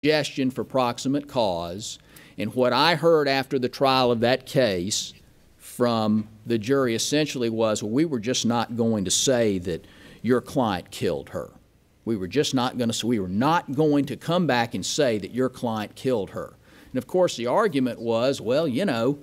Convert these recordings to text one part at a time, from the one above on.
suggestion for proximate cause, and what I heard after the trial of that case from the jury essentially was, well, we were just not going to say that your client killed her. We were just not going to, we were not going to come back and say that your client killed her. And of course the argument was, well, you know,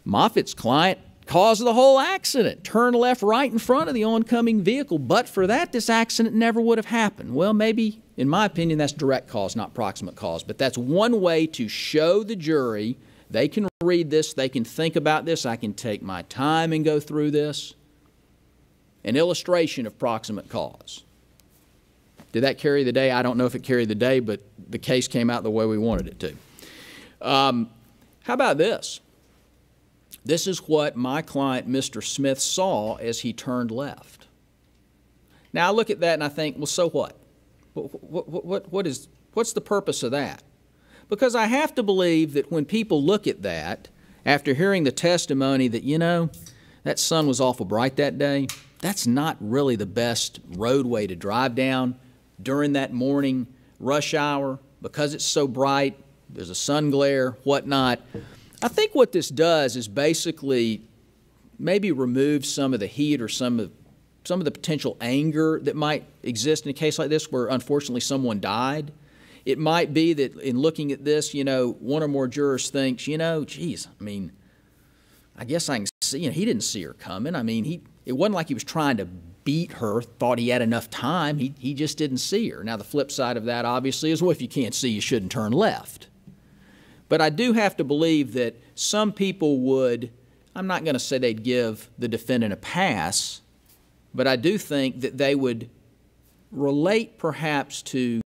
Moffitt's client caused the whole accident, turned left right in front of the oncoming vehicle. But for that, this accident never would have happened. Well, maybe, in my opinion, that's direct cause, not proximate cause. But that's one way to show the jury they can read this, they can think about this, I can take my time and go through this. An illustration of proximate cause. Did that carry the day? I don't know if it carried the day, but the case came out the way we wanted it to. How about this? This is what my client, Mr. Smith, saw as he turned left. Now I look at that and I think, well, so what? What's the purpose of that? Because I have to believe that when people look at that, after hearing the testimony that, you know, that sun was awful bright that day, that's not really the best roadway to drive down during that morning rush hour because it's so bright, there's a sun glare, whatnot. I think what this does is basically maybe remove some of the heat or some of the potential anger that might exist in a case like this where unfortunately someone died. It might be that in looking at this, you know, one or more jurors thinks, you know, geez, I mean, I guess I can see, you know, he didn't see her coming. I mean, it wasn't like he was trying to beat her, thought he had enough time. He just didn't see her. Now, the flip side of that, obviously, is, well, if you can't see, you shouldn't turn left. But I do have to believe that some people would, I'm not going to say they'd give the defendant a pass, but I do think that they would relate perhaps to